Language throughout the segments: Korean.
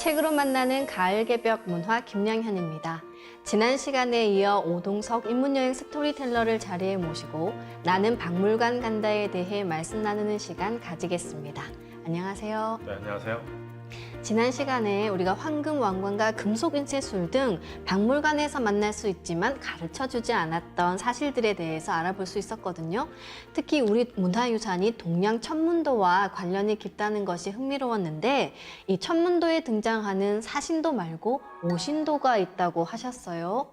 책으로 만나는 가을 개벽 문화 김양현입니다. 지난 시간에 이어 오동석 인문여행 스토리텔러를 자리에 모시고 나는 박물관 간다에 대해 말씀 나누는 시간 가지겠습니다. 안녕하세요. 네, 안녕하세요. 지난 시간에 우리가 황금 왕관과 금속 인쇄술 등 박물관에서 만날 수 있지만 가르쳐주지 않았던 사실들에 대해서 알아볼 수 있었거든요. 특히 우리 문화유산이 동양 천문도와 관련이 깊다는 것이 흥미로웠는데 이 천문도에 등장하는 사신도 말고 오신도가 있다고 하셨어요.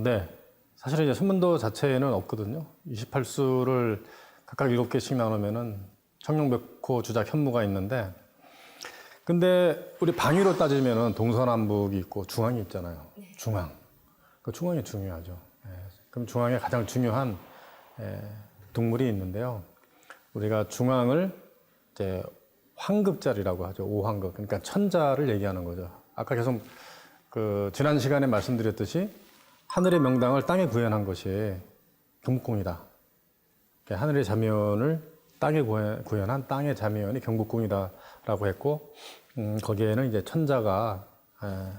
네. 사실은 이제 천문도 자체에는 없거든요. 28수를 각각 7개씩 나누면은 청룡백호 주작 현무가 있는데, 근데 우리 방위로 따지면은 동서남북이 있고 중앙이 있잖아요. 네. 중앙. 그 중앙이 중요하죠. 그럼 중앙에 가장 중요한 동물이 있는데요. 우리가 중앙을 이제 황급자리라고 하죠. 오황급. 그러니까 천자를 얘기하는 거죠. 아까 계속 지난 시간에 말씀드렸듯이 하늘의 명당을 땅에 구현한 것이 경복궁이다. 하늘의 자면을 땅에 구현한 땅의 자면이 경복궁이다라고 했고, 거기에는 이제 천자가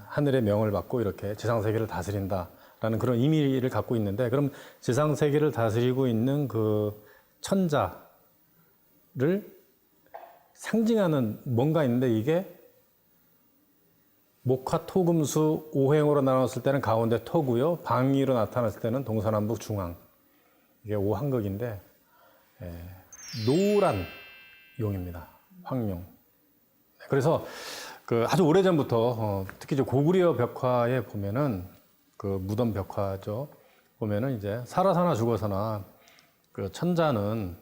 하늘의 명을 받고 이렇게 지상세계를 다스린다라는 그런 의미를 갖고 있는데, 그럼 지상세계를 다스리고 있는 그 천자를 상징하는 뭔가 있는데, 이게 목화 토금수 오행으로 나눴을 때는 가운데 토고요, 방위로 나타났을 때는 동서남북 중앙, 이게 오한극인데 노란 용입니다. 황룡. 그래서 아주 오래전부터 특히 이제 고구려 벽화에 보면은 무덤 벽화죠. 보면은 이제 살아서나 죽어서나 천자는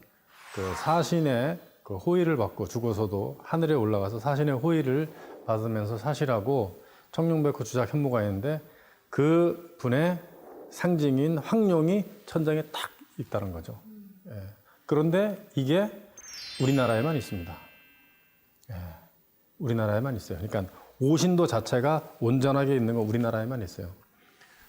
사신의 호의를 받고 죽어서도 하늘에 올라가서 사신의 호의를 받으면서 사시라고 청룡백호 주작 현무가 있는데, 그 분의 상징인 황룡이 천장에 딱 있다는 거죠. 그런데 이게 우리나라에만 있습니다. 우리나라에만 있어요. 그러니까 오신도 자체가 온전하게 있는 건 우리나라에만 있어요.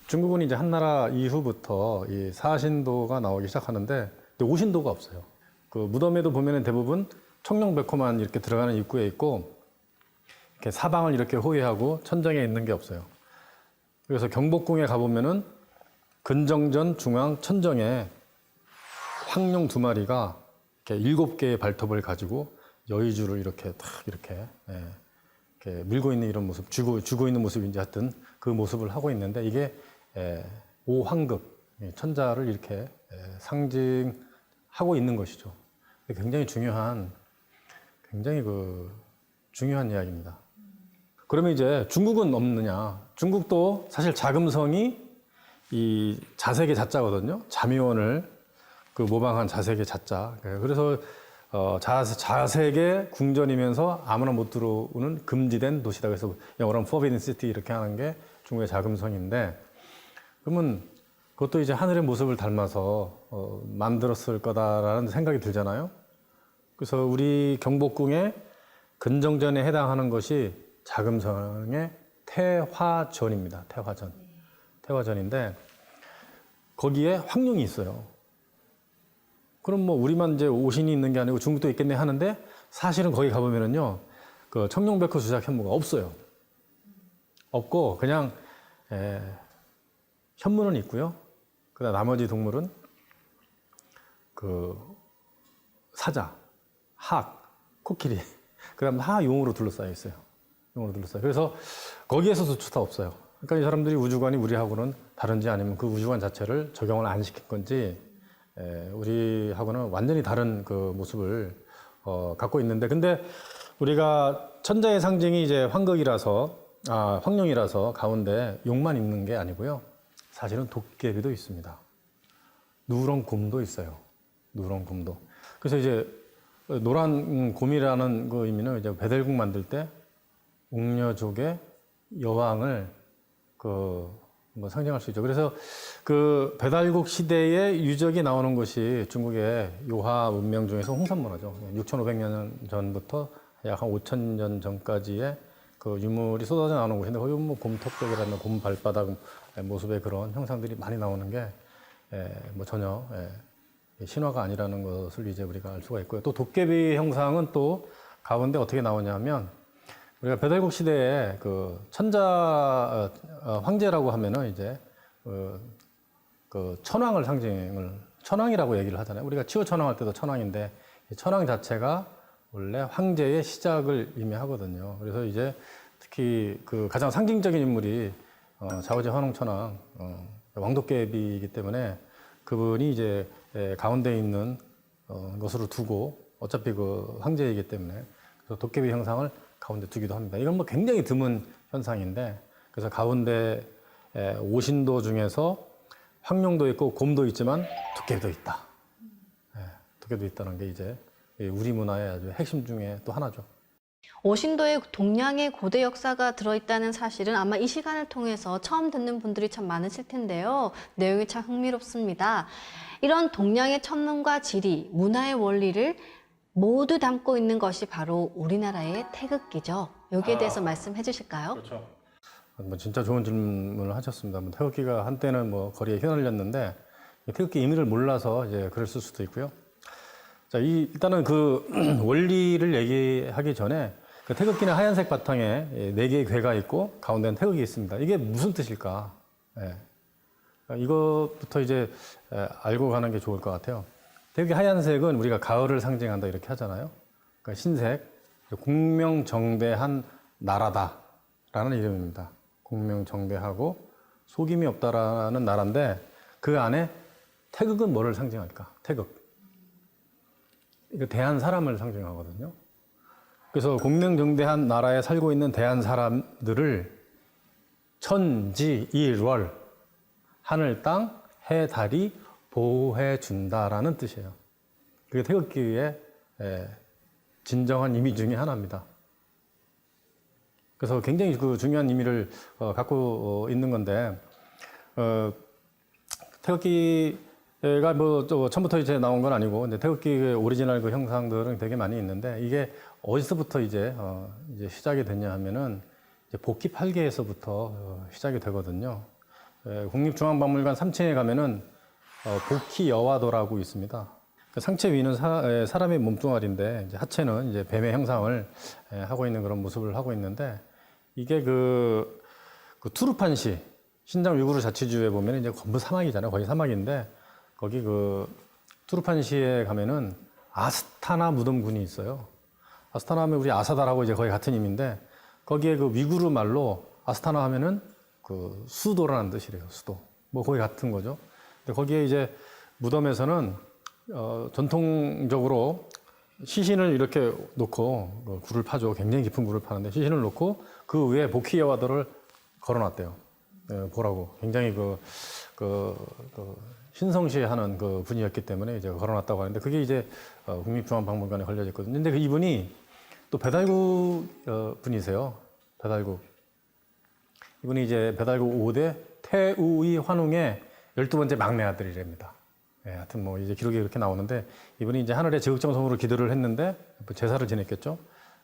중국은 이제 한나라 이후부터 이 사신도가 나오기 시작하는데 오신도가 없어요. 무덤에도 보면은 대부분 청룡백호만 이렇게 들어가는 입구에 있고, 이렇게 사방을 이렇게 호위하고 천장에 있는 게 없어요. 그래서 경복궁에 가보면은 근정전 중앙 천정에 황룡 2마리가 이렇게 7개의 발톱을 가지고 여의주를 이렇게 탁 이렇게 밀고 있는 이런 모습, 쥐고 있는 모습인지 하여튼 그 모습을 하고 있는데, 이게 오황급, 천자를 이렇게 상징하고 있는 것이죠. 굉장히 중요한 이야기입니다. 그러면 이제 중국은 없느냐? 중국도 사실 자금성이 이 자색의 자자거든요. 자미원을 모방한 자색의 자자. 그래서 자색의 궁전이면서 아무나 못 들어오는 금지된 도시다. 그래서 영어로는 Forbidden City 이렇게 하는 게 중국의 자금성인데, 그러면 그것도 이제 하늘의 모습을 닮아서 만들었을 거다라는 생각이 들잖아요. 그래서 우리 경복궁의 근정전에 해당하는 것이 자금성의 태화전입니다. 태화전인데 거기에 황룡이 있어요. 그럼 뭐 우리만 이제 오신이 있는 게 아니고 중국도 있겠네 하는데, 사실은 거기 가보면은요, 청룡백호 주작 현무가 없어요. 없고 그냥 현무는 있고요. 그다음 나머지 동물은 사자, 학, 코끼리, 그다음 다 용으로 둘러싸여 있어요. 그래서 거기에서도 조차 없어요. 그러니까 이 사람들이 우주관이 우리하고는 다른지, 아니면 그 우주관 자체를 적용을 안 시킨 건지, 우리하고는 완전히 다른 모습을 갖고 있는데, 근데 우리가 천자의 상징이 이제 황룡이라서 가운데 용만 있는 게 아니고요. 사실은 도깨비도 있습니다. 누렁곰도 있어요. 누렁곰도. 그래서 이제 노란 곰이라는 그 의미는 이제 배달국 만들 때 옥녀족의 여왕을 상징할 수 있죠. 그래서 배달국 시대의 유적이 나오는 것이 중국의 요하 문명 중에서 홍산문화죠. 6,500년 전부터 약 한 5,000년 전까지의 유물이 쏟아져 나오는 곳인데, 거기 곰턱벽이라는 곰 발바닥 모습의 그런 형상들이 많이 나오는 게 전혀 신화가 아니라는 것을 이제 우리가 알 수가 있고요. 또 도깨비 형상은 또 가운데 어떻게 나오냐면, 우리가 배달국 시대에 그 천자 황제라고 하면은 이제 그 천왕을 상징을 천왕이라고 얘기를 하잖아요. 우리가 치호 천왕할 때도 천왕인데 이 천왕 자체가 원래 황제의 시작을 의미하거든요. 그래서 이제 특히 그 가장 상징적인 인물이 자오제 환웅천왕 왕도깨비이기 때문에 그분이 이제 가운데 있는 것으로 두고 어차피 그 황제이기 때문에 그래서 도깨비 형상을 가운데 두기도 합니다. 이건 뭐 굉장히 드문 현상인데 그래서 가운데 오신도 중에서 황룡도 있고 곰도 있지만 도깨비도 있다. 도깨비도 있다는 게 이제 우리 문화의 아주 핵심 중에 또 하나죠. 오신도에 동양의 고대 역사가 들어있다는 사실은 아마 이 시간을 통해서 처음 듣는 분들이 참 많으실 텐데요. 내용이 참 흥미롭습니다. 이런 동양의 천문과 지리, 문화의 원리를 모두 담고 있는 것이 바로 우리나라의 태극기죠. 여기에 대해서 말씀해 주실까요? 그렇죠. 뭐 진짜 좋은 질문을 하셨습니다. 뭐 태극기가 한때는 뭐 거리에 휘날렸는데 태극기 의미를 몰라서 이제 그랬을 수도 있고요. 자, 일단은 그 원리를 얘기하기 전에 그 태극기는 하얀색 바탕에 4개의 괴가 있고 가운데는 태극이 있습니다. 이게 무슨 뜻일까? 이것부터 이제 알고 가는 게 좋을 것 같아요. 태극기 하얀색은 우리가 가을을 상징한다 이렇게 하잖아요. 그러니까 흰색, 공명정대한 나라다라는 이름입니다. 공명정대하고 속임이 없다라는 나라인데 그 안에 태극은 뭐를 상징할까? 태극. 이거 대한 사람을 상징하거든요. 그래서 공명정대한 나라에 살고 있는 대한 사람들을 천지일월 하늘, 땅, 해, 달이 보호해 준다라는 뜻이에요. 그게 태극기의 진정한 의미 중에 하나입니다. 그래서 굉장히 그 중요한 의미를 갖고 있는 건데 태극기가 뭐 처음부터 이제 나온 건 아니고 이제 태극기의 오리지널 그 형상들은 되게 많이 있는데 이게 어디서부터 이제 시작이 됐냐 하면은 이제 복희 8개에서부터 시작이 되거든요. 국립중앙박물관 3층에 가면은 복희 여화도라고 있습니다. 그 상체 위는 사람의 몸뚱아리인데 이제 하체는 이제 뱀의 형상을 하고 있는 그런 모습을 하고 있는데 이게 그 투르판시 신장 위구르 자치주에 보면 이제 전부 사막이잖아요. 거의 사막인데 거기 그 투르판시에 가면은 아스타나 무덤군이 있어요. 아스타나 하면 우리 아사다라고 이제 거의 같은 의미인데 거기에 그 위구르 말로 아스타나 하면은 그 수도라는 뜻이래요. 수도. 뭐 거의 같은 거죠. 근데 거기에 이제 무덤에서는 전통적으로 시신을 이렇게 놓고 굴을 파죠. 굉장히 깊은 굴을 파는데 시신을 놓고 그 위에 복희 여화도를 걸어놨대요. 보라고. 굉장히 신성시하는 그 분이었기 때문에 이제 걸어놨다고 하는데 그게 이제 국립중앙박물관에 걸려져 있거든요. 근데 그 이분이 또 배달국 분이세요. 배달국. 이분이 이제 배달국 5대 태우의 환웅의 12번째 막내 아들이랍니다. 하여튼 뭐 이제 기록이 이렇게 나오는데 이분이 이제 하늘에 제국정성으로 기도를 했는데 제사를 지냈겠죠.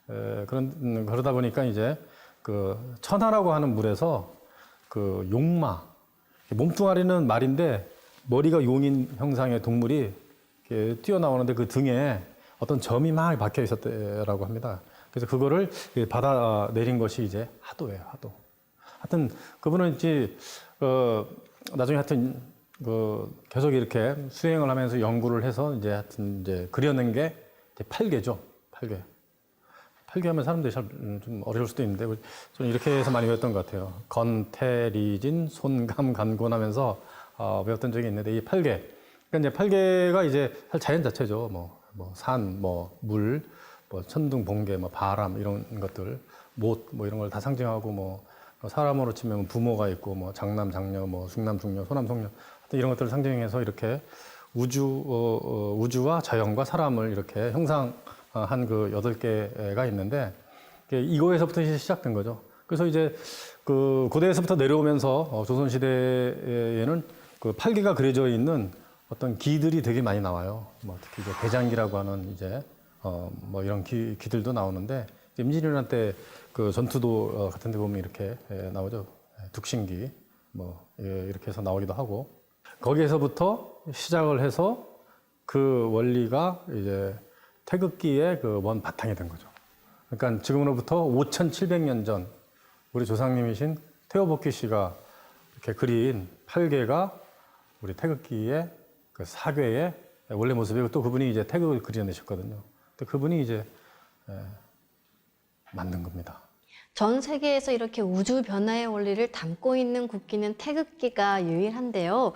그러다 보니까 이제 그 천하라고 하는 물에서 그 용마, 몸뚱아리는 말인데 머리가 용인 형상의 동물이 이렇게 뛰어나오는데 그 등에 어떤 점이 막 박혀 있었다라고 합니다. 그래서 그거를 받아 내린 것이 이제 하도예요, 하도. 하여튼 그분은 이제 나중에 하여튼 계속 이렇게 수행을 하면서 연구를 해서 이제 하여튼 이제 그려낸 게 이제 8개죠. 8개. 8개 하면 사람들이 잘 좀 어려울 수도 있는데 저는 이렇게 해서 많이 외웠던 것 같아요. 건태리진 손감 간곤 하면서 외웠던 적이 있는데 이 8개. 그러니까 이제 8개가 이제 자연 자체죠. 뭐 산, 물, 천둥, 번개, 바람 이런 것들, 못 이런 걸 다 상징하고 사람으로 치면 부모가 있고 장남, 장녀, 중남, 중녀, 소남, 소녀 이런 것들을 상징해서 이렇게 우주와 자연과 사람을 이렇게 형상한 그 8개가 있는데 이거에서부터 시작된 거죠. 그래서 이제 그 고대에서부터 내려오면서 조선 시대에는 그 8개가 그려져 있는 어떤 기들이 되게 많이 나와요. 특히 이제 대장기라고 하는 이제 이런 기들도 나오는데 임진왜란 때 그 전투도 같은 데 보면 이렇게 나오죠. 둑신기 이렇게 해서 나오기도 하고 거기에서부터 시작을 해서 그 원리가 이제 태극기의 그 원 바탕이 된 거죠. 그러니까 지금으로부터 5,700년 전 우리 조상님이신 태오복귀 씨가 이렇게 그린 8개가 우리 태극기의 그 사괴의 원래 모습이고 또 그분이 이제 태극을 그려내셨거든요. 근데 그분이 이제 만든 겁니다. 전 세계에서 이렇게 우주 변화의 원리를 담고 있는 국기는 태극기가 유일한데요.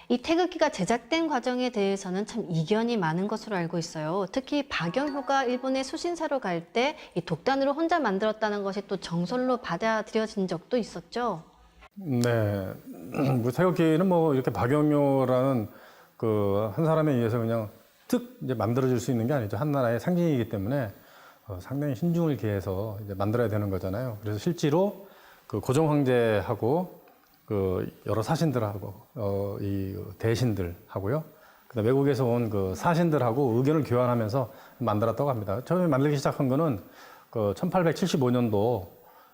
이 태극기가 제작된 과정에 대해서는 참 이견이 많은 것으로 알고 있어요. 특히 박영효가 일본에 수신사로 갈 때 이 독단으로 혼자 만들었다는 것이 또 정설로 받아들여진 적도 있었죠. 네, 그 태극기는 뭐 이렇게 박영효라는 그 한 사람에 의해서 그냥 특 이제 만들어질 수 있는 게 아니죠. 한 나라의 상징이기 때문에 상당히 신중을 기해서 이제 만들어야 되는 거잖아요. 그래서 실제로 그 고종 황제하고 그 여러 사신들하고 이 대신들하고요. 그다음 외국에서 온 그 사신들하고 의견을 교환하면서 만들었다고 합니다. 처음에 만들기 시작한 거는 그 1875년도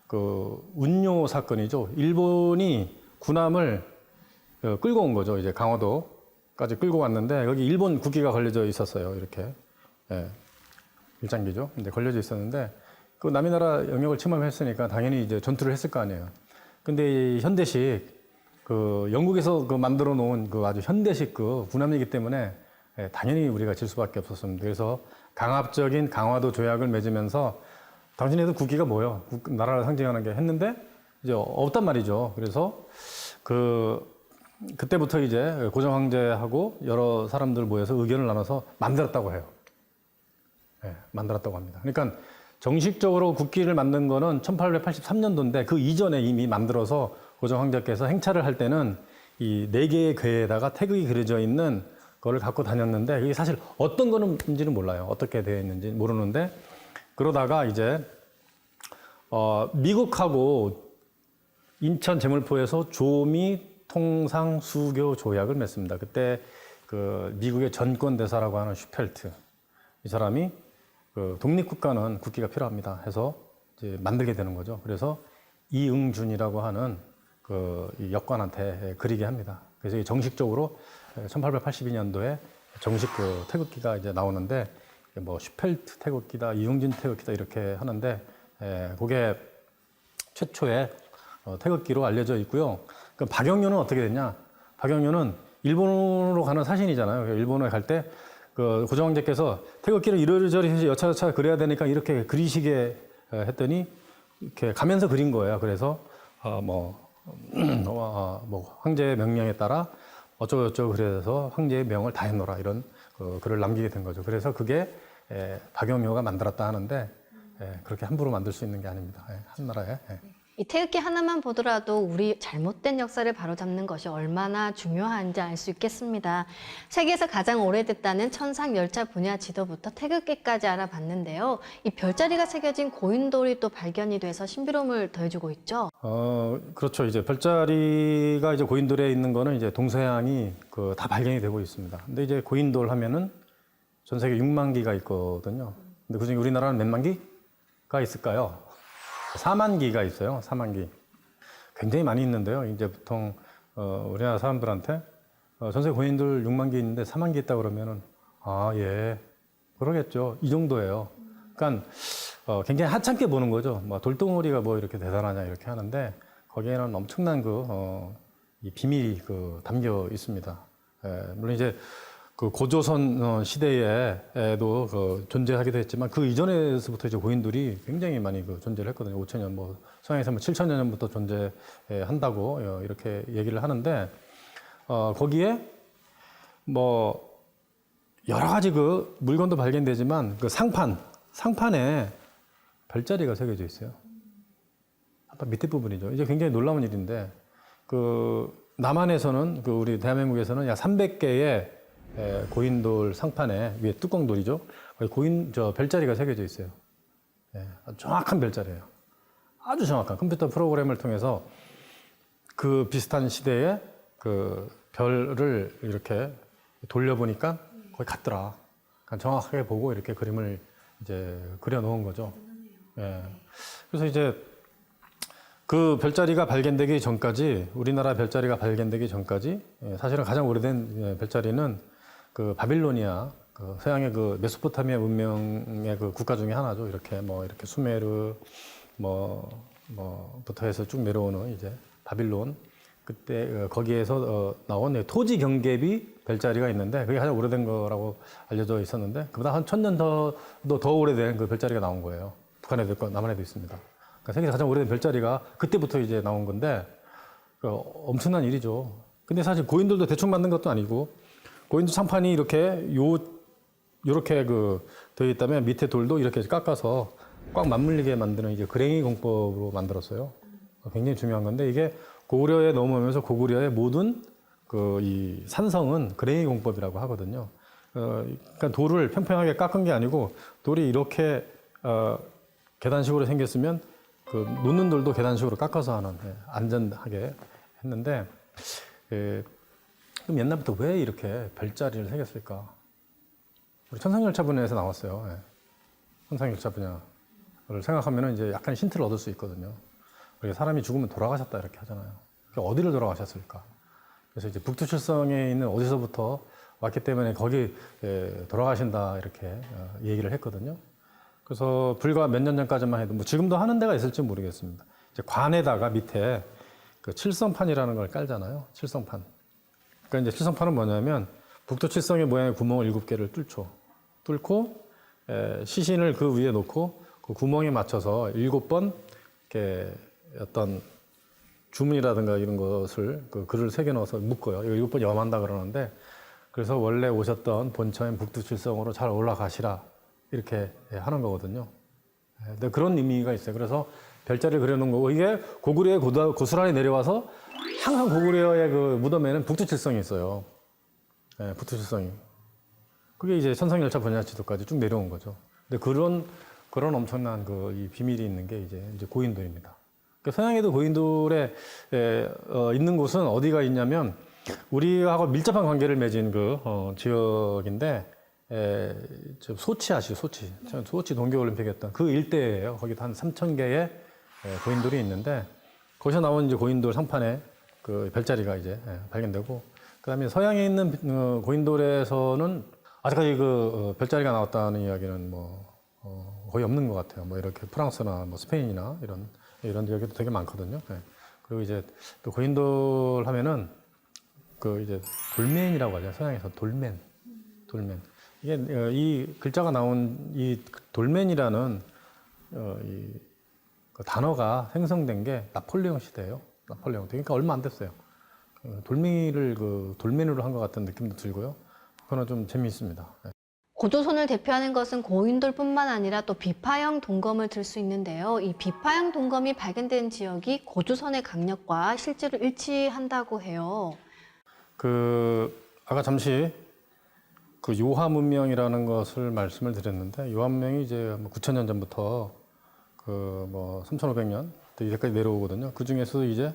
그 운요 사건이죠. 일본이 군함을 끌고 온 거죠. 이제 강화도까지 끌고 왔는데 여기 일본 국기가 걸려져 있었어요. 이렇게 일장기죠. 근데 걸려져 있었는데 그 남의 나라 영역을 침범했으니까 당연히 이제 전투를 했을 거 아니에요. 근데 이 현대식 그 영국에서 그 만들어 놓은 그 아주 현대식 그 군함이기 때문에 당연히 우리가 질 수밖에 없었습니다. 그래서 강압적인 강화도 조약을 맺으면서 당신네들 국기가 뭐예요? 나라를 상징하는 게 했는데 이제 없단 말이죠. 그래서 그때부터 이제 고종 황제하고 여러 사람들 모여서 의견을 나눠서 만들었다고 해요. 만들었다고 합니다. 그러니까 정식적으로 국기를 만든 거는 1883년도인데 그 이전에 이미 만들어서 고종 황제께서 행차를 할 때는 이 4개의 궤에다가 태극이 그려져 있는 거를 갖고 다녔는데 이게 사실 어떤 거는지는 몰라요. 어떻게 되어 있는지 모르는데 그러다가 이제 미국하고 인천 제물포에서 조미 통상 수교 조약을 맺습니다. 그때 그 미국의 전권 대사라고 하는 슈펠트 이 사람이 그 독립국가는 국기가 필요합니다 해서 이제 만들게 되는 거죠. 그래서 이응준이라고 하는 그 역관한테 그리게 합니다. 그래서 정식적으로 1882년도에 정식 그 태극기가 이제 나오는데 뭐 슈펠트 태극기다, 이응준 태극기다 이렇게 하는데 그게 최초의 태극기로 알려져 있고요. 그 박영효는 어떻게 됐냐? 박영효는 일본으로 가는 사신이잖아요. 일본에 갈 때 그 고종 황제께서 태극기를 이러저리 여차저차 그려야 되니까 이렇게 그리시게 했더니 이렇게 가면서 그린 거예요. 그래서 뭐 황제의 명령에 따라 어쩌고저쩌고 그래서 황제의 명을 다했노라 이런 글을 남기게 된 거죠. 그래서 그게 박영효가 만들었다 하는데 그렇게 함부로 만들 수 있는 게 아닙니다. 한 나라에. 이 태극기 하나만 보더라도 우리 잘못된 역사를 바로잡는 것이 얼마나 중요한지 알 수 있겠습니다. 세계에서 가장 오래됐다는 천상 열차 분야 지도부터 태극기까지 알아봤는데요. 이 별자리가 새겨진 고인돌이 또 발견이 돼서 신비로움을 더해주고 있죠. 그렇죠. 이제 별자리가 이제 고인돌에 있는 거는 이제 동서양이 다 발견이 되고 있습니다. 근데 이제 고인돌 하면은 전 세계 6만 기가 있거든요. 근데 그중에 우리나라는 몇만 기가 있을까요? 4만 기가 있어요. 4만 기. 굉장히 많이 있는데요. 이제 보통 우리나라 사람들한테 전 세계 고인돌 6만 기 있는데 4만 기 있다 그러면은 예, 그러겠죠. 이 정도예요. 그러니까 굉장히 하찮게 보는 거죠. 뭐 돌덩어리가 뭐 이렇게 대단하냐 이렇게 하는데 거기에는 엄청난 이 비밀이 담겨 있습니다. 물론 이제 그 고조선 시대에도 존재하기도 했지만 그 이전에서부터 이제 고인돌이 굉장히 많이 존재를 했거든요. 5,000년, 뭐 서양에서 7,000년 전부터 존재한다고 이렇게 얘기를 하는데 거기에 뭐 여러 가지 물건도 발견되지만 상판에 별자리가 새겨져 있어요. 밑에 부분이죠. 이제 굉장히 놀라운 일인데 남한에서는 우리 대한민국에서는 약 300개의 고인돌 상판에 위에 뚜껑돌이죠. 별자리가 새겨져 있어요. 아주 정확한 별자리예요. 아주 정확한 컴퓨터 프로그램을 통해서 그 비슷한 시대에 별을 이렇게 돌려보니까 거의 같더라. 그러니까 정확하게 보고 이렇게 그림을 이제 그려 놓은 거죠. 그래서 이제 그 별자리가 발견되기 전까지, 우리나라 별자리가 발견되기 전까지 사실은 가장 오래된 별자리는 바빌로니아 그 서양의 그 메소포타미아 문명의 그 국가 중에 하나죠. 이렇게 뭐 이렇게 수메르 뭐부터 해서 쭉 내려오는 이제 바빌론 그때 거기에서 나온 토지 경계비 별자리가 있는데 그게 가장 오래된 거라고 알려져 있었는데 그보다 한 1000년 더 오래된 그 별자리가 나온 거예요. 북한에도 있고 남한에도 있습니다. 그러니까 세계에서 가장 오래된 별자리가 그때부터 이제 나온 건데 엄청난 일이죠. 근데 사실 고인돌도 대충 만든 것도 아니고 고인돌 상판이 이렇게 요렇게 되어 있다면 밑에 돌도 이렇게 깎아서 꽉 맞물리게 만드는 이제 그랭이 공법으로 만들었어요. 굉장히 중요한 건데 이게 고구려에 넘어오면서 고구려의 모든 이 산성은 그랭이 공법이라고 하거든요. 그러니까 돌을 평평하게 깎은 게 아니고 돌이 이렇게 계단식으로 생겼으면 놓는 돌도 계단식으로 깎아서 하는 안전하게 했는데 그럼 옛날부터 왜 이렇게 별자리를 새겼을까? 우리 천상열차 분야에서 나왔어요. 천상열차 분야를 생각하면 이제 약간 힌트를 얻을 수 있거든요. 우리가 사람이 죽으면 돌아가셨다 이렇게 하잖아요. 어디를 돌아가셨을까? 그래서 이제 북두칠성에 있는 어디서부터 왔기 때문에 거기 돌아가신다 이렇게 얘기를 했거든요. 그래서 불과 몇 년 전까지만 해도 뭐 지금도 하는 데가 있을지 모르겠습니다. 이제 관에다가 밑에 그 칠성판이라는 걸 깔잖아요. 칠성판. 그러니까 이제 칠성판은 뭐냐면 북두칠성의 모양의 구멍을 7개를 뚫고 시신을 그 위에 놓고 그 구멍에 맞춰서 7번 이렇게 어떤 주문이라든가 이런 것을 그 글을 새겨 넣어서 묶어요. 이거 7번 염한다 그러는데 그래서 원래 오셨던 본처인 북두칠성으로 잘 올라가시라 이렇게 하는 거거든요. 근데 그런 의미가 있어요. 그래서 별자리를 그려놓은 거고 이게 고구려의 고스란히 내려와서 항상 고구려의 그 무덤에는 북두칠성이 있어요. 북두칠성이. 그게 이제 천상열차 번야지도까지 쭉 내려온 거죠. 근데 그런 엄청난 이 비밀이 있는 게 이제 고인돌입니다. 그러니까 서양에도 고인돌에 있는 곳은 어디가 있냐면 우리하고 밀접한 관계를 맺은 지역인데 소치 아시죠? 소치 동계올림픽이었던 그 일대예요. 거기도 한 3000개의 고인돌이 있는데 거기서 나온 이제 고인돌 상판에 그 별자리가 이제 발견되고 그다음에 서양에 있는 고인돌에서는 아직까지 별자리가 나왔다는 이야기는 거의 없는 것 같아요. 뭐 이렇게 프랑스나 뭐 스페인이나 이런 지역에도 되게 많거든요. 그리고 이제 또 고인돌 하면은 이제 돌멘이라고 하죠. 서양에서 돌멘. 이게 이 글자가 나온 이 돌멘이라는 그 단어가 생성된 게 나폴레옹 시대예요. 나폴레옹. 그러니까 얼마 안 됐어요. 돌멩이를 돌멘으로 한 것 같은 느낌도 들고요. 그거는 좀 재미있습니다. 고조선을 대표하는 것은 고인돌뿐만 아니라 또 비파형 동검을 들 수 있는데요. 이 비파형 동검이 발견된 지역이 고조선의 강력과 실제로 일치한다고 해요. 아까 잠시 요하 문명이라는 것을 말씀을 드렸는데 요하 문명이 이제 9,000년 전부터 3,500년 이때까지 내려오거든요. 그 중에서 이제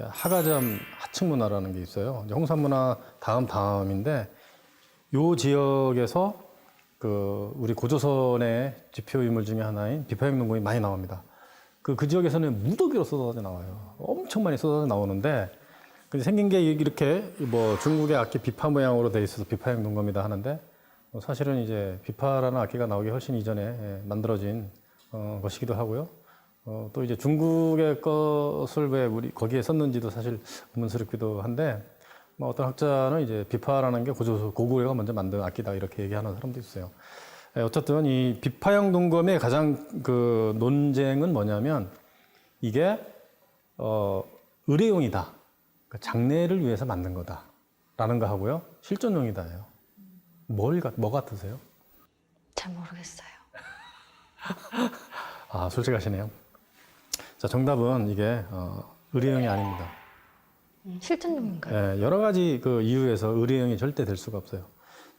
하가점 하층 문화라는 게 있어요. 이제 홍산 문화 다음인데 요 지역에서 우리 고조선의 지표 인물 중에 하나인 비파형 동검이 많이 나옵니다. 그 지역에서는 무더기로 쏟아져 나와요. 엄청 많이 쏟아져 나오는데 근데 생긴 게 이렇게 중국의 악기 비파 모양으로 돼 있어서 비파형 동검이다 하는데 사실은 이제 비파라는 악기가 나오기 훨씬 이전에 만들어진 것이기도 하고요. 또 이제 중국의 것을 왜 우리 거기에 썼는지도 사실 의문스럽기도 한데 어떤 학자는 이제 비파라는 게 고구려가 먼저 만든 악기다 이렇게 얘기하는 사람도 있어요. 어쨌든 이 비파형 동검의 가장 논쟁은 뭐냐면 이게 의뢰용이다. 그러니까 장례를 위해서 만든 거다라는 거 하고요. 실존용이다예요. 뭐 같으세요? 잘 모르겠어요. 아, 솔직하시네요. 자, 정답은 이게 의뢰용이 아닙니다. 실존용인가요? 여러 가지 이유에서 의뢰용이 절대 될 수가 없어요.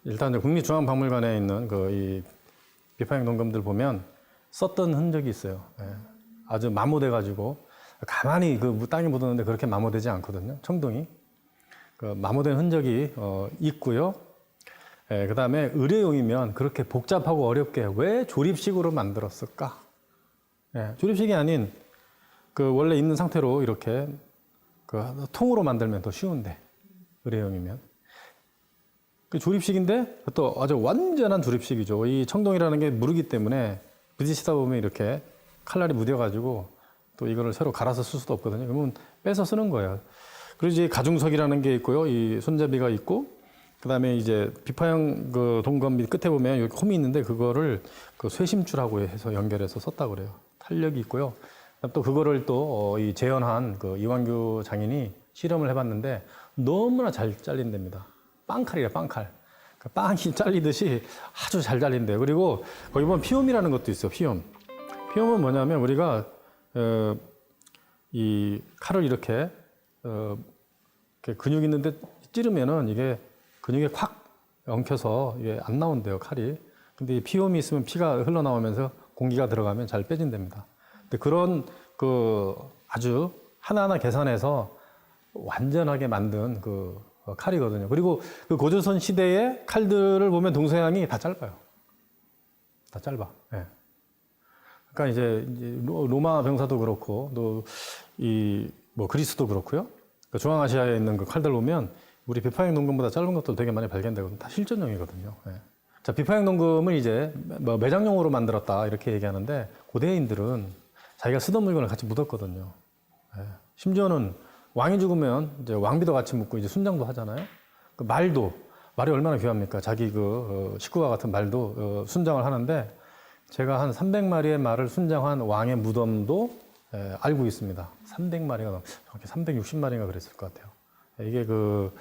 일단 국립중앙박물관에 있는 이 비파형 동검들 보면 썼던 흔적이 있어요. 아주 마모돼가지고 가만히 땅에 묻었는데 그렇게 마모되지 않거든요. 청동이 마모된 흔적이 있고요. 그 다음에 의뢰용이면 그렇게 복잡하고 어렵게 왜 조립식으로 만들었을까? 조립식이 아닌 원래 있는 상태로 이렇게 통으로 만들면 더 쉬운데 의뢰용이면 그 조립식인데 또 아주 완전한 조립식이죠. 이 청동이라는 게 무르기 때문에 부딪히다 보면 이렇게 칼날이 묻어가지고 또 이거를 새로 갈아서 쓸 수도 없거든요. 그러면 빼서 쓰는 거예요. 그리고 이제 가중석이라는 게 있고요. 이 손잡이가 있고, 그 다음에 이제 비파형 그 동검 밑 끝에 보면 여기 홈이 있는데 그거를 그 쇠심줄하고 해서 연결해서 썼다고 그래요. 탄력이 있고요. 또 그거를 또 이 재현한 그 이완규 장인이 실험을 해봤는데 너무나 잘 잘린답니다. 빵칼이래요, 빵칼. 그 빵이 잘리듯이 아주 잘 잘린대요. 그리고 거기 보면 피움이라는 것도 있어요, 피움. 피움은 뭐냐면 우리가 이 칼을 이렇게 근육 있는데 찌르면은 이게 근육에 콱 엉켜서 이게 안 나온대요, 칼이. 근데 이 피움이 있으면 피가 흘러나오면서 공기가 들어가면 잘 빼진답니다. 근데 그런 그 아주 하나하나 계산해서 완전하게 만든 그 칼이거든요. 그리고 그 고조선 시대의 칼들을 보면 동서양이 다 짧아요. 다 짧아. 예. 그러니까 이제 로마 병사도 그렇고 또 이 뭐 그리스도 그렇고요. 그러니까 중앙아시아에 있는 그 칼들 보면 우리 비파형 동검보다 짧은 것도 되게 많이 발견되거든요. 다 실전용이거든요. 예. 자, 비파형 동검을 이제 뭐 매장용으로 만들었다 이렇게 얘기하는데 고대인들은 자기가 쓰던 물건을 같이 묻었거든요. 예. 심지어는 왕이 죽으면 이제 왕비도 같이 묻고 이제 순장도 하잖아요. 그 말이 얼마나 귀합니까? 자기 그 식구와 같은 말도 순장을 하는데 제가 한 300마리의 말을 순장한 왕의 무덤도 알고 있습니다. 300마리가 정확히 360마리가 그랬을 것 같아요. 이게 그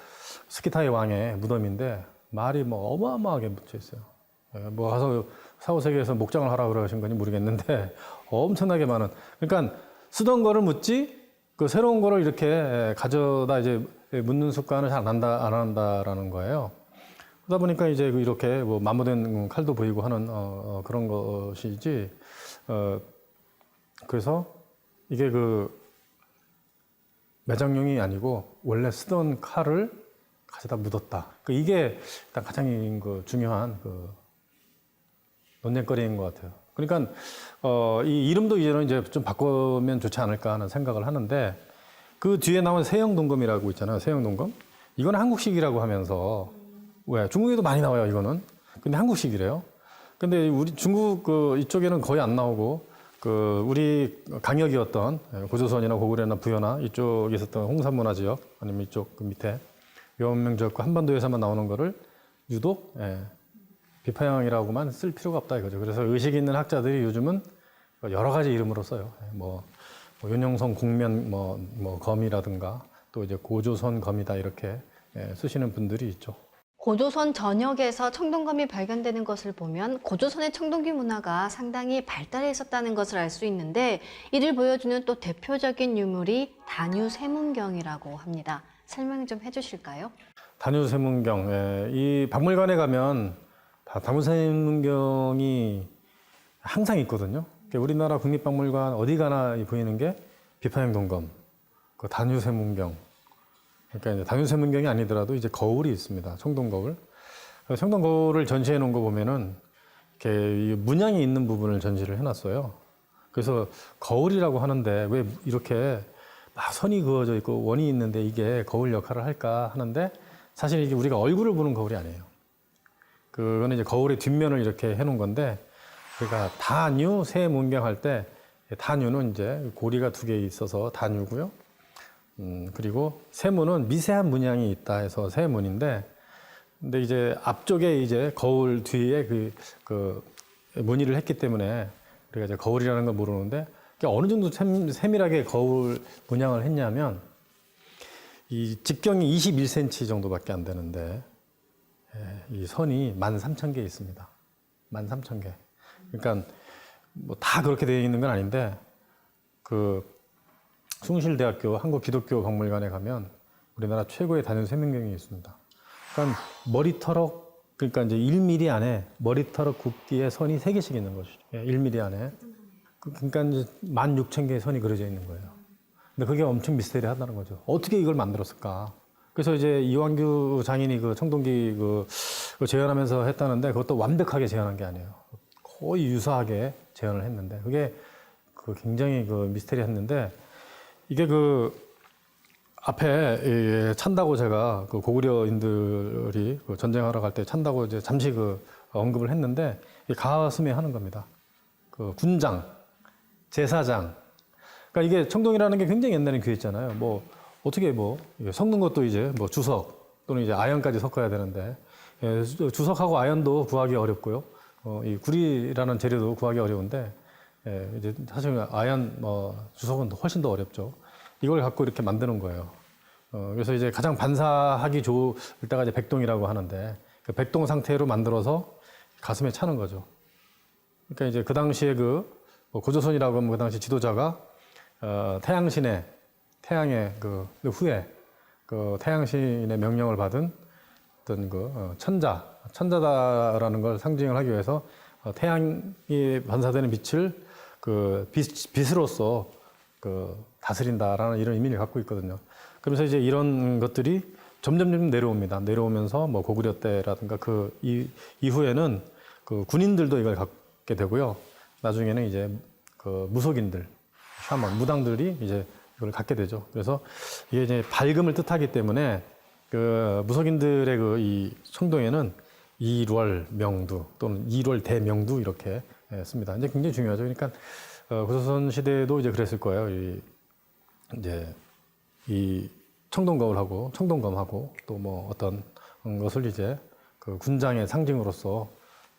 스키타의 왕의 무덤인데 말이 뭐 어마어마하게 묻혀 있어요. 뭐 가서 사후세계에서 목장을 하라 그러신 건지 모르겠는데 엄청나게 많은. 그러니까 쓰던 거를 묻지 그 새로운 거를 이렇게 가져다 이제 묻는 습관을 잘 안 한다라는 거예요. 그러다 보니까 이제 이렇게 뭐 마모된 칼도 보이고 하는 그런 것이지. 그래서 이게 그 매장용이 아니고 원래 쓰던 칼을 가져다 묻었다. 이게 일단 가장 그 중요한 그 논쟁거리인 것 같아요. 그러니까 이 이름도 이제는 이제 좀 바꾸면 좋지 않을까 하는 생각을 하는데 그 뒤에 나온 세형 동검이라고 있잖아요. 세형 동검. 이건 한국식이라고 하면서 왜 중국에도 많이 나와요. 이거는. 근데 한국식이래요. 근데 우리 중국 그 이쪽에는 거의 안 나오고 그 우리 강역이었던 고조선이나 고구려나 부여나 이쪽에 있었던 홍산문화 지역 아니면 이쪽 그 밑에 위원명 지역과 한반도에서만 나오는 거를 유독 비파형이라고만 쓸 필요가 없다 이거죠. 그래서 의식 있는 학자들이 요즘은 여러 가지 이름으로 써요. 뭐 윤영성 공면 뭐 검이라든가 또 이제 고조선 검이다 이렇게 쓰시는 분들이 있죠. 고조선 전역에서 청동검이 발견되는 것을 보면 고조선의 청동기 문화가 상당히 발달해 있었다는 것을 알 수 있는데 이를 보여주는 또 대표적인 유물이 단유세문경이라고 합니다. 설명 좀 해주실까요? 단유세문경. 이 박물관에 가면 단유세문경이 항상 있거든요. 우리나라 국립박물관 어디 가나 보이는 게 비파형 동검, 그 단유세문경. 그러니까 이제 단유세문경이 아니더라도 이제 거울이 있습니다. 청동거울. 청동거울을 전시해 놓은 거 보면은 이렇게 문양이 있는 부분을 전시를 해놨어요. 그래서 거울이라고 하는데 왜 이렇게 막 선이 그어져 있고 원이 있는데 이게 거울 역할을 할까 하는데 사실 이게 우리가 얼굴을 보는 거울이 아니에요. 그거는 이제 거울의 뒷면을 이렇게 해놓은 건데 우리가 단유세문경 할 때 단유는 이제 고리가 2개 있어서 단유고요. 그리고 세문은 미세한 문양이 있다 해서 세문인데, 근데 이제 앞쪽에 이제 거울 뒤에 그 문의를 했기 때문에 우리가 이제 거울이라는 걸 모르는데 어느 정도 세밀하게 거울 문양을 했냐면 이 직경이 21cm 정도밖에 안 되는데 이 선이 13,000개 있습니다. 13,000개. 그러니까 뭐 다 그렇게 되어 있는 건 아닌데 그 숭실대학교 한국기독교박물관에 가면 우리나라 최고의 단유세문경이 있습니다. 그러니까 머리털럭, 그러니까 이제 1mm 안에 머리털럭 굵기의 선이 3개씩 있는 것이죠. 1mm 안에. 그러니까 이제 16,000개의 선이 그려져 있는 거예요. 근데 그게 엄청 미스테리하다는 거죠. 어떻게 이걸 만들었을까? 그래서 이제 이완규 장인이 그 청동기 그 재현하면서 했다는데 그것도 완벽하게 재현한 게 아니에요. 거의 유사하게 재현을 했는데 그게 굉장히 미스테리했는데 이게 앞에 찬다고 제가 그 고구려인들이 그 전쟁하러 갈 때 찬다고 이제 잠시 그 언급을 했는데 이 가슴에 하는 겁니다. 그 군장, 제사장. 그러니까 이게 청동이라는 게 굉장히 옛날에 귀했잖아요. 뭐 어떻게 뭐 섞는 것도 이제 뭐 주석 또는 이제 아연까지 섞어야 되는데 주석하고 아연도 구하기 어렵고요. 이 구리라는 재료도 구하기 어려운데 이제 사실 아연 주석은 훨씬 더 어렵죠. 이걸 갖고 이렇게 만드는 거예요. 그래서 이제 가장 반사하기 좋을 때가 이제 백동이라고 하는데 그 백동 상태로 만들어서 가슴에 차는 거죠. 그러니까 이제 그 당시에 뭐 고조선이라고 하면 그 당시 지도자가 태양신의 후에 그 태양신의 명령을 받은 어떤 천자다라는 걸 상징을 하기 위해서 태양이 반사되는 빛을 빛으로서 다스린다라는 이런 의미를 갖고 있거든요. 그러면서 이제 이런 것들이 점점 내려옵니다. 내려오면서 뭐 고구려 때라든가 이후에는 그 군인들도 이걸 갖게 되고요. 나중에는 이제 그 무속인들, 샤먼, 무당들이 이제 이걸 갖게 되죠. 그래서 이게 이제 밝음을 뜻하기 때문에 그 무속인들의 이 청동에는 이월명두 또는 이월대명두 이렇게 씁니다. 이제 굉장히 중요하죠. 그러니까 고조선 시대도 이제 그랬을 거예요. 이제 이 청동거울하고 청동검하고 또 뭐 어떤 것을 이제 그 군장의 상징으로서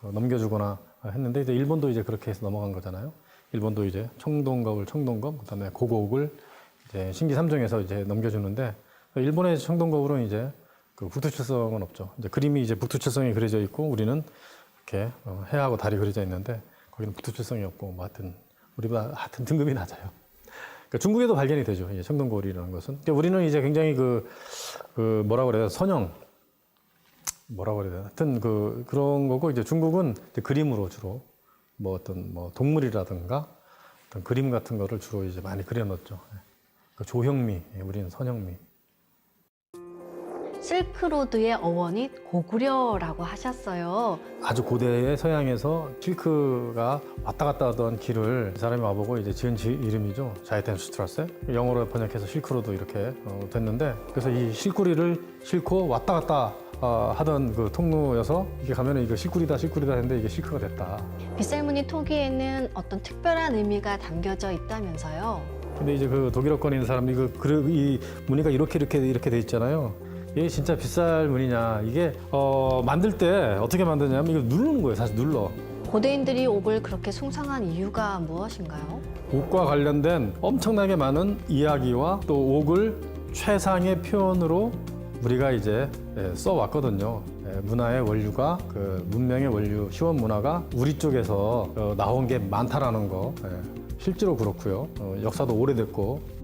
넘겨주거나 했는데 이제 일본도 이제 그렇게 해서 넘어간 거잖아요. 일본도 이제 청동거울, 청동검, 그다음에 고고옥을 이제 신기삼정에서 이제 넘겨주는데 일본의 청동거울은 이제 그 북두칠성은 없죠. 이제 그림이 이제 북두칠성이 그려져 있고 우리는 이렇게 해하고 달이 그려져 있는데 거기는 북두칠성이 없고 뭐 우리보다 등급이 낮아요. 그러니까 중국에도 발견이 되죠. 이제 청동거울이라는 것은. 그러니까 우리는 이제 굉장히 뭐라고 그래요? 뭐라고 그래야 되나? 하여튼 그런 거고 이제 중국은 이제 그림으로 주로 뭐 동물이라든가 어떤 그림 같은 거를 주로 이제 많이 그려놓죠. 그 조형미, 우리는 선형미. 실크로드의 어원이 고구려라고 하셨어요. 아주 고대의 서양에서 실크가 왔다 갔다 하던 길을 이 사람이 와보고 이제 지은 이름이죠. 자이텐슈트라세. 영어로 번역해서 실크로드 이렇게 됐는데 그래서 이 실구리를 싣고 왔다 갔다 하던 그 통로여서 이게 가면은 이거 실구리다 했는데 이게 실크가 됐다. 빗살무늬 토기에는 어떤 특별한 의미가 담겨져 있다면서요. 근데 이제 그 독일어권에 있는 사람이 이 무늬가 이렇게 돼 있잖아요. 이게 진짜 빗살무늬냐. 이게 만들 때 어떻게 만드냐면 이걸 누르는 거예요. 사실 눌러. 고대인들이 옥을 그렇게 숭상한 이유가 무엇인가요? 옥과 관련된 엄청나게 많은 이야기와 또 옥을 최상의 표현으로 우리가 이제 써왔거든요. 문화의 원류가 문명의 원류, 시원 문화가 우리 쪽에서 나온 게 많다라는 거 실제로 그렇고요. 역사도 오래됐고.